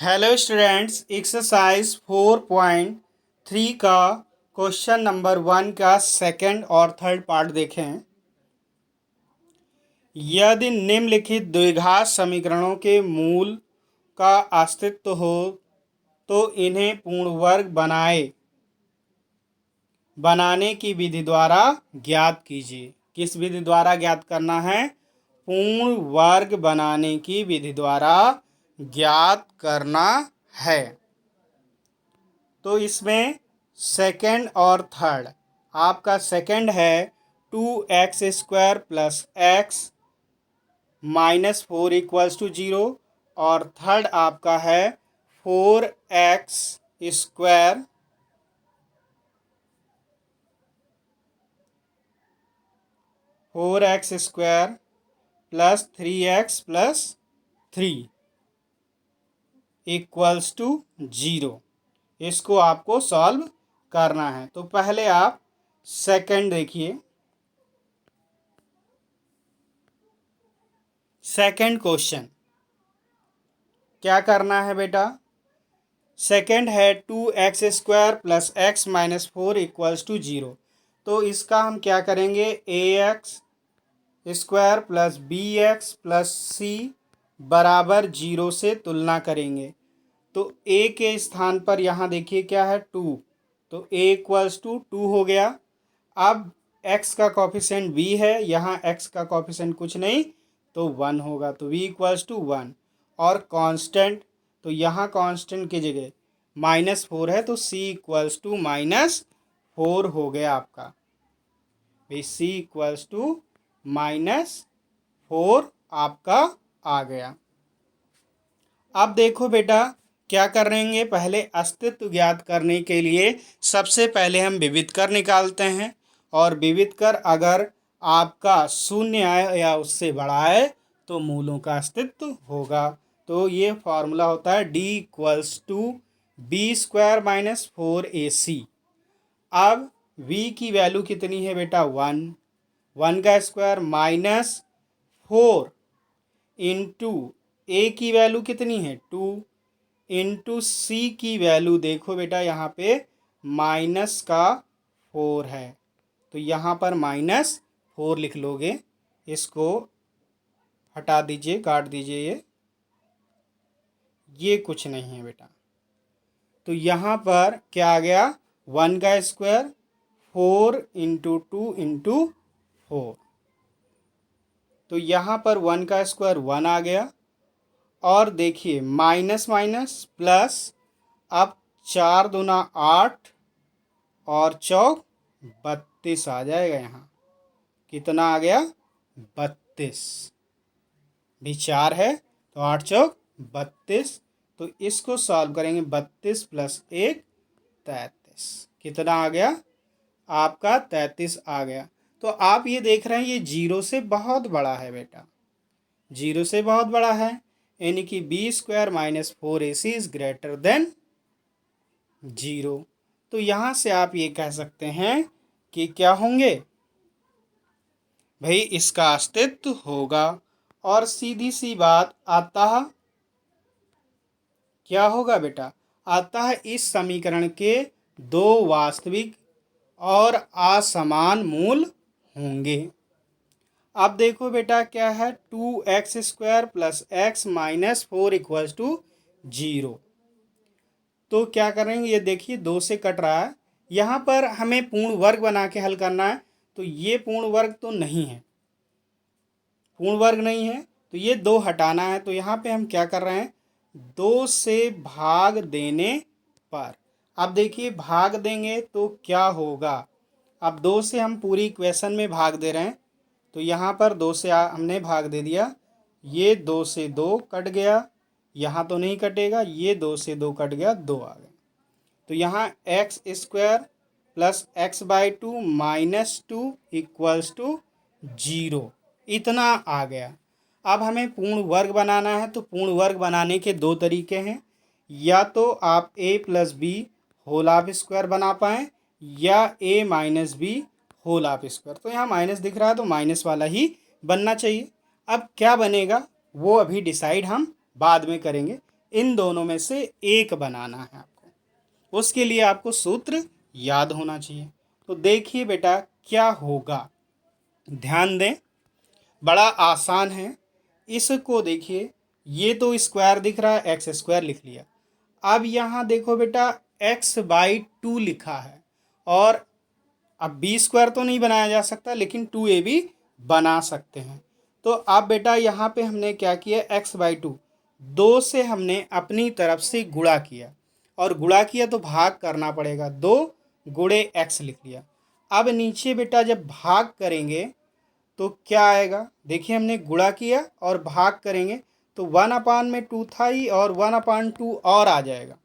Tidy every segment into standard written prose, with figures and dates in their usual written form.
Hello students, exercise 4.3 का question number 1 का second और थर्ड पार्ट देखें। यदि निम्नलिखित द्विघात समीकरणों के मूल का अस्तित्व हो तो इन्हें पूर्ण वर्ग बनाने की विधि द्वारा ज्ञात कीजिए। किस विधि द्वारा ज्ञात करना है? पूर्ण वर्ग बनाने की विधि द्वारा ज्ञात करना है। तो इसमें सेकंड और थर्ड, आपका सेकंड है 2x² plus x -4 equals to 0 और थर्ड आपका है 4x² plus 3x plus 3 equals to 0। इसको आपको सॉल्व करना है। तो पहले आप सेकंड देखिए। सेकंड क्वेश्चन क्या करना है बेटा? सेकंड है 2x² plus x -4 equals to 0। तो इसका हम क्या करेंगे? ax² plus bx plus c बराबर 0 से तुलना करेंगे। तो a के स्थान पर यहाँ देखिए क्या है? 2, तो a इक्वल्स टू 2 हो गया। अब x का कॉफिशेंट v है, यहाँ x का कॉफिशेंट कुछ नहीं तो 1 होगा, तो v इक्वल्स टू 1। और कांस्टेंट, तो यहाँ कांस्टेंट की जगह -4 है तो c इक्वल्स टू -4 हो गया आपका। भाई c इक्वल्स टू -4 आपका आ गया। अब देखो बेटा क्या करेंगे, पहले अस्तित्व ज्ञात करने के लिए सबसे पहले हम विविध कर निकालते हैं। और विविध कर अगर आपका शून्य आए या उससे बड़ा आए तो मूलों का अस्तित्व होगा। तो ये फॉर्मूला होता है d equals to b² - 4ac। अब v की वैल्यू कितनी है बेटा? 1 का स्क्वायर -4 इंटू a की वैल्यू कितनी है? 2 इंटू c की वैल्यू देखो बेटा यहाँ पे -4 है, तो यहाँ पर -4 लिख लोगे। इसको हटा दीजिए, काट दीजिए, ये कुछ नहीं है बेटा। तो यहाँ पर क्या आ गया? 1 का स्क्वायर 4 इंटू 2 इंटू 4, तो यहाँ पर 1 का स्क्वायर 1 आ गया। और देखिए माइनस माइनस प्लस, अब 4 दूना 8 और चौक 32 आ जाएगा। यहाँ कितना आ गया? 32। भी 4 है तो 8 चौक 32। तो इसको सॉल्व करेंगे, 32 प्लस 1 33। कितना आ गया? आपका 33 आ गया। तो आप ये देख रहे हैं ये 0 से बहुत बड़ा है बेटा, 0 से बहुत बड़ा है, यानी कि b² - 4ac is greater than 0। तो यहाँ से आप ये कह सकते हैं कि क्या होंगे भाई? इसका अस्तित्व होगा। और सीधी सी बात, अतः क्या होगा बेटा? अतः इस समीकरण के दो वास्तविक और असमान मूल होंगे। अब देखो बेटा क्या है? 2x² plus x -4 equals to 0। तो क्या करेंगे? ये देखिए 2 से कट रहा है, यहाँ पर हमें पूर्ण वर्ग बना के हल करना है। तो ये पूर्ण वर्ग तो नहीं है, पूर्ण वर्ग नहीं है, तो ये 2 हटाना है। तो यहाँ पे हम क्या कर रहे हैं? 2 से भाग देने पर, अब देखिए भाग देंगे तो क्या होगा? अब 2 से हम पूरी इक्वेशन में भाग दे रहे हैं, तो यहाँ पर 2 से हमने भाग दे दिया, ये 2 से 2 कट गया, यहाँ तो नहीं कटेगा, ये 2 से 2 कट गया, 2 आ गया। तो यहाँ x² plus x/2 -2 equals to 0 इतना आ गया। अब हमें पूर्ण वर्ग बनाना है, तो पूर्ण वर्ग बनाने के दो तरीके हैं। या तो आप a plus b whole of square बना पाएँ, या a minus b whole of square. तो यहाँ माइनस दिख रहा है तो माइनस वाला ही बनना चाहिए। अब क्या बनेगा वो अभी डिसाइड हम बाद में करेंगे, इन दोनों में से एक बनाना है आपको। उसके लिए आपको सूत्र याद होना चाहिए। तो देखिए बेटा क्या होगा, ध्यान दें, बड़ा आसान है। इसको देखिए, ये तो स्क्वायर दिख रहा है, एक्स स्क्वायर लिख लिया। अब यहाँ देखो बेटा x/2 लिखा है, और अब बी स्क्वायर तो नहीं बनाया जा सकता, लेकिन 2ab बना सकते हैं। तो अब बेटा यहाँ पे हमने क्या किया, x/2 2 से हमने अपनी तरफ से गुणा किया, और गुणा किया तो भाग करना पड़ेगा, 2 गुणे x लिख लिया। अब नीचे बेटा जब भाग करेंगे तो क्या आएगा, देखिए हमने गुणा किया और भाग करेंगे तो 1/2 था ही, और 1/2 और आ जाएगा,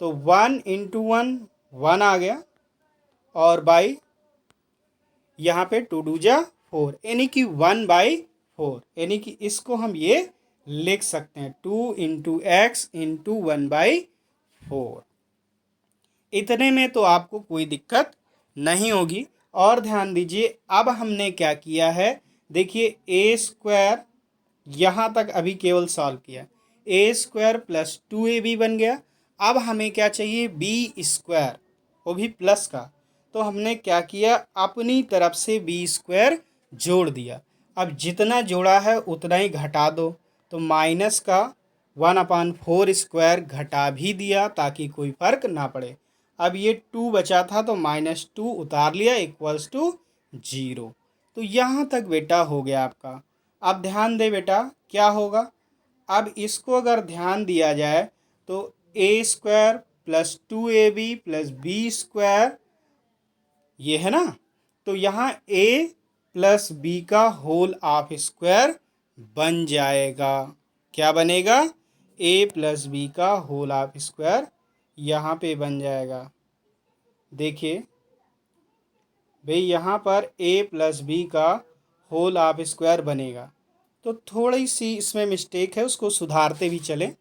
तो 1 × 1 1 आ गया, और बाई यहाँ पे 2 2 जा 4, यानी कि 1/4, यानी कि इसको हम ये लिख सकते हैं 2 × x × 1/4। इतने में तो आपको कोई दिक्कत नहीं होगी। और ध्यान दीजिए, अब हमने क्या किया है, देखिए a² यहाँ तक अभी केवल सॉल्व किया, a² + 2ab बन गया। अब हमें क्या चाहिए, b², वो भी प्लस का। तो हमने क्या किया, अपनी तरफ से b² जोड़ दिया। अब जितना जोड़ा है उतना ही घटा दो, तो माइनस का 1/4² घटा भी दिया ताकि कोई फर्क ना पड़े। अब ये 2 बचा था तो -2 उतार लिया, = 0। तो यहाँ तक बेटा हो गया आपका। अब ध्यान दे बेटा क्या होगा, अब इसको अगर ध्यान दिया जाए तो a² + 2ab + b², ये है ना, तो यहाँ a + b का होल ऑफ स्क्वायर बन जाएगा। क्या बनेगा, a + b का होल ऑफ स्क्वायर यहाँ पे बन जाएगा। देखिए भाई यहाँ पर a + b का होल ऑफ स्क्वायर बनेगा, तो थोड़ी सी इसमें मिस्टेक है, उसको सुधारते भी चलें।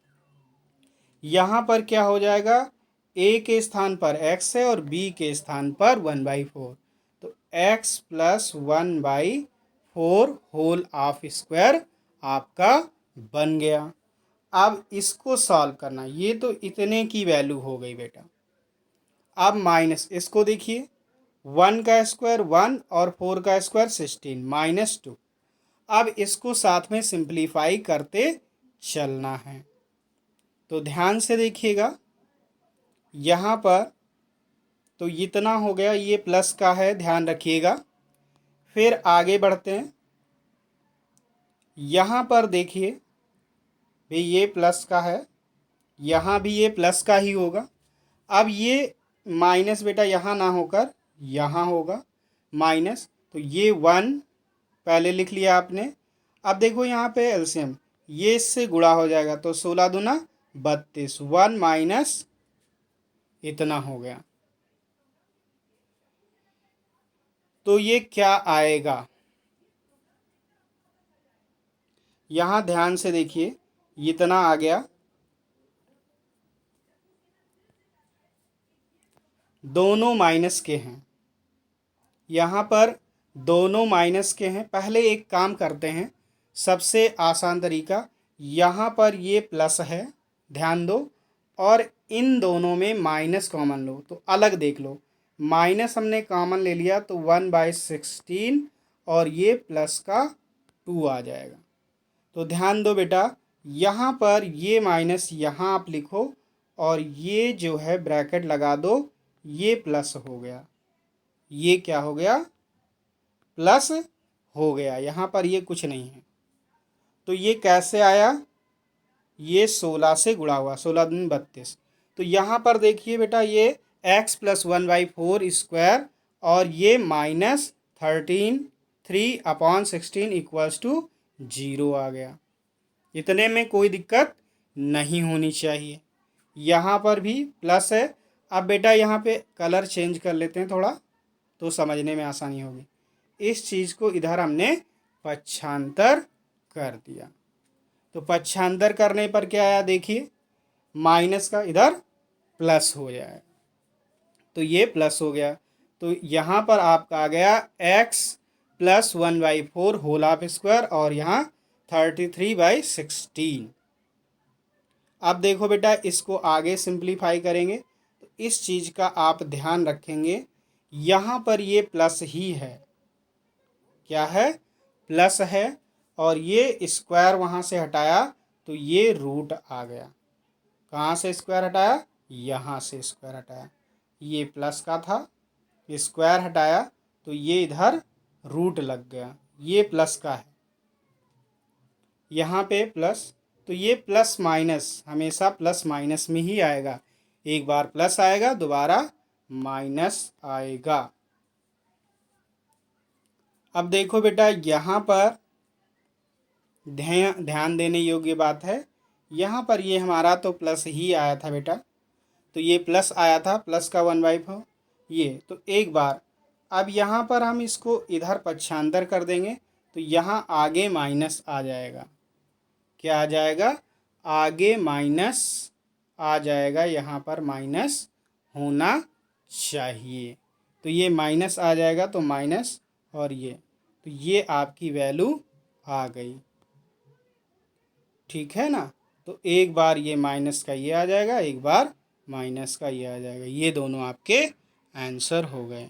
यहाँ पर क्या हो जाएगा, a के स्थान पर x है और b के स्थान पर 1/4, तो x + 1/4 होल ऑफ स्क्वायर आपका बन गया। अब इसको सॉल्व करना, ये तो इतने की वैल्यू हो गई बेटा। अब माइनस, इसको देखिए 1 का स्क्वायर 1 और 4 का स्क्वायर 16 -2। अब इसको साथ में सिंप्लीफाई करते चलना है, तो ध्यान से देखिएगा यहाँ पर, तो इतना हो गया, ये प्लस का है, ध्यान रखिएगा। फिर आगे बढ़ते हैं, यहाँ पर देखिए भाई ये प्लस का है, यहाँ भी ये प्लस का ही होगा। अब ये माइनस बेटा यहाँ ना होकर यहाँ होगा माइनस, तो ये 1 पहले लिख लिया आपने। अब देखो यहाँ पे एलसीएम, ये इससे गुणा हो जाएगा, तो 16 दूना 32, 1 माइनस इतना हो गया। तो ये क्या आएगा, यहाँ ध्यान से देखिए, इतना आ गया। दोनों माइनस के हैं, यहाँ पर दोनों माइनस के हैं। पहले एक काम करते हैं, सबसे आसान तरीका, यहाँ पर ये प्लस है, ध्यान दो, और इन दोनों में माइनस कॉमन लो, तो अलग देख लो। माइनस हमने कॉमन ले लिया तो 1/16, और ये प्लस का 2 आ जाएगा। तो ध्यान दो बेटा, यहाँ पर ये माइनस यहाँ आप लिखो, और ये जो है ब्रैकेट लगा दो, ये प्लस हो गया, ये क्या हो गया, प्लस हो गया। यहाँ पर ये कुछ नहीं है, तो ये कैसे आया, ये 16 से गुणा हुआ, 16 दूनी 32। तो यहाँ पर देखिए बेटा, ये x + 1/4² और ये -13 3/16 = 0 आ गया। इतने में कोई दिक्कत नहीं होनी चाहिए। यहाँ पर भी प्लस है। अब बेटा यहाँ पे कलर चेंज कर लेते हैं थोड़ा, तो समझने में आसानी होगी। इस चीज़ को इधर हमने पक्षांतर कर दिया, तो पक्षांतर करने पर क्या आया, देखिए माइनस का इधर प्लस हो जाए, तो ये प्लस हो गया। तो यहाँ पर आपका आ गया x + 1/4 होल ऑफ स्क्वायर, और यहाँ 33/16। अब देखो बेटा, इसको आगे सिंप्लीफाई करेंगे तो इस चीज़ का आप ध्यान रखेंगे, यहाँ पर ये प्लस ही है। क्या है? प्लस है। और ये स्क्वायर वहाँ से हटाया तो ये रूट आ गया। कहाँ से स्क्वायर हटाया? यहाँ से स्क्वायर हटाया। ये प्लस का था, स्क्वायर हटाया तो ये इधर रूट लग गया। ये प्लस का है, यहाँ पे प्लस, तो ये प्लस माइनस हमेशा प्लस माइनस में ही आएगा। एक बार प्लस आएगा, दोबारा माइनस आएगा। अब देखो बेटा, यहाँ पर ध्यान देने योग्य बात है, यहाँ पर ये हमारा तो प्लस ही आया था बेटा, तो ये प्लस आया था, प्लस का 1/4 ये। तो एक बार अब यहाँ पर हम इसको इधर पक्षांतर कर देंगे तो यहाँ आगे माइनस आ जाएगा। क्या आ जाएगा? आगे माइनस आ जाएगा, यहाँ पर माइनस होना चाहिए। तो ये माइनस आ जाएगा, तो माइनस, और ये, तो ये आपकी वैल्यू आ गई। ठीक है ना? तो एक बार ये माइनस का ये आ जाएगा, एक बार माइनस का ये आ जाएगा। ये दोनों आपके आंसर हो गए।